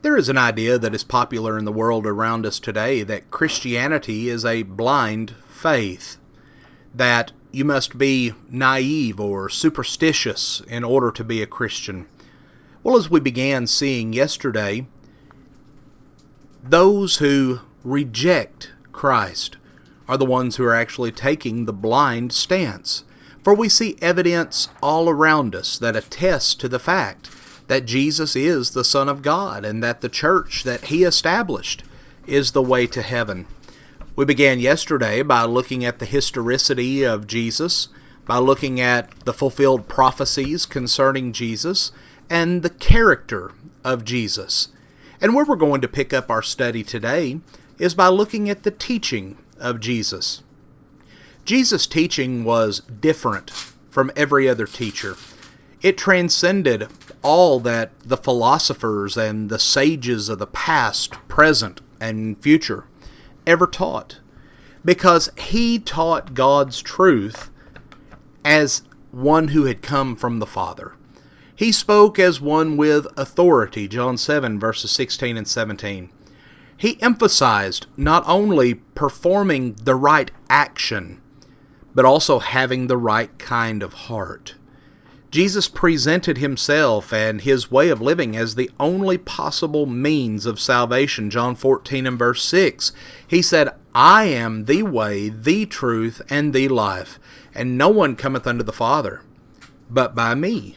There is an idea that is popular in the world around us today that Christianity is a blind faith, that you must be naive or superstitious in order to be a Christian. Well, as we began seeing yesterday, those who reject Christ are the ones who are actually taking the blind stance. For we see evidence all around us that attests to the fact that Jesus is the Son of God and that the church that He established is the way to heaven. We began yesterday by looking at the historicity of Jesus, by looking at the fulfilled prophecies concerning Jesus, and the character of Jesus. And where we're going to pick up our study today is by looking at the teaching of Jesus. Jesus' teaching was different from every other teacher. It transcended all that the philosophers and the sages of the past, present, and future ever taught, because He taught God's truth as one who had come from the Father. He spoke as one with authority, John 7, verses 16 and 17. He emphasized not only performing the right action, but also having the right kind of heart. Jesus presented Himself and His way of living as the only possible means of salvation. John 14 and verse 6, He said, I am the way, the truth, and the life, and no one cometh unto the Father but by me.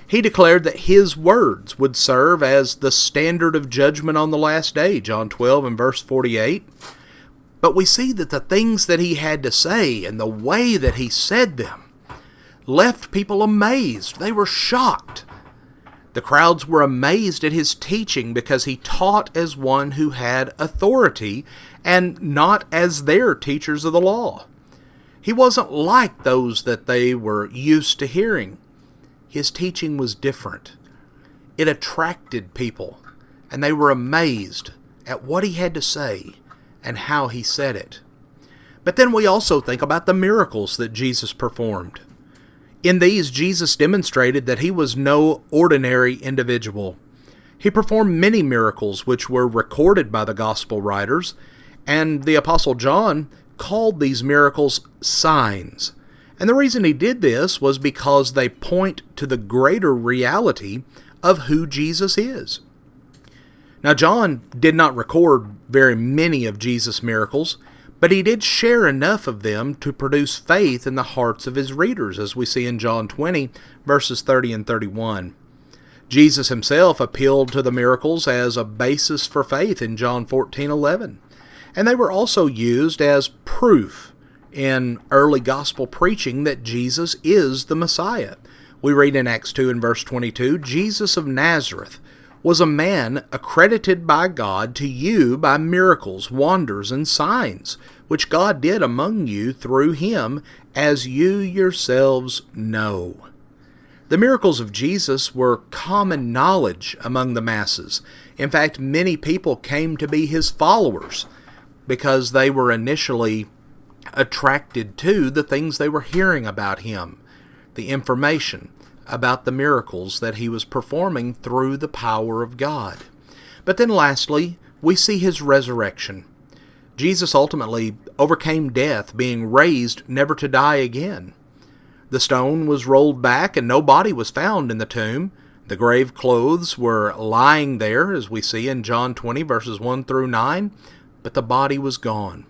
He declared that His words would serve as the standard of judgment on the last day, John 12 and verse 48. But we see that the things that He had to say and the way that He said them left people amazed. They were shocked. The crowds were amazed at His teaching because He taught as one who had authority and not as their teachers of the law. He wasn't like those that they were used to hearing. His teaching was different. It attracted people, and they were amazed at what He had to say and how He said it. But then we also think about the miracles that Jesus performed. In these, Jesus demonstrated that He was no ordinary individual. He performed many miracles which were recorded by the gospel writers, and the Apostle John called these miracles signs. And the reason he did this was because they point to the greater reality of who Jesus is. Now, John did not record very many of Jesus' miracles, but he did share enough of them to produce faith in the hearts of his readers, as we see in John 20, verses 30 and 31. Jesus Himself appealed to the miracles as a basis for faith in John 14:11, and they were also used as proof in early gospel preaching that Jesus is the Messiah. We read in Acts 2 and verse 22, Jesus of Nazareth was a man accredited by God to you by miracles, wonders, and signs, which God did among you through Him, as you yourselves know. The miracles of Jesus were common knowledge among the masses. In fact, many people came to be His followers because they were initially attracted to the things they were hearing about Him, the information about the miracles that He was performing through the power of God. But then lastly, we see His resurrection. Jesus ultimately overcame death, being raised never to die again. The stone was rolled back and no body was found in the tomb. The grave clothes were lying there, as we see in John 20 verses 1 through 9, but the body was gone.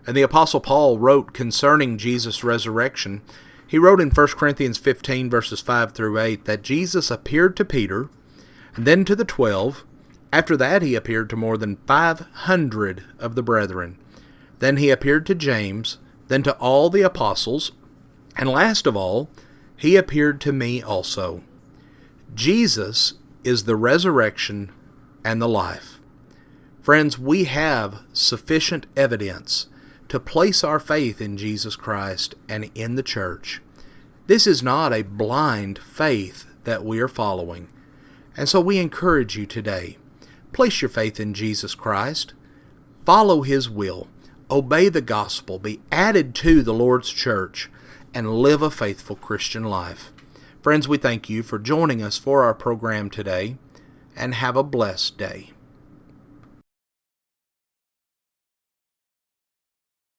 And the Apostle Paul wrote concerning Jesus' resurrection. He wrote in 1 Corinthians 15 verses 5 through 8 that Jesus appeared to Peter, and then to the 12. After that He appeared to more than 500 of the brethren. Then He appeared to James, then to all the apostles, and last of all, He appeared to me also. Jesus is the resurrection and the life. Friends, we have sufficient evidence to place our faith in Jesus Christ and in the church. This is not a blind faith that we are following. And so we encourage you today, place your faith in Jesus Christ, follow His will, obey the gospel, be added to the Lord's church, and live a faithful Christian life. Friends, we thank you for joining us for our program today. and have a blessed day.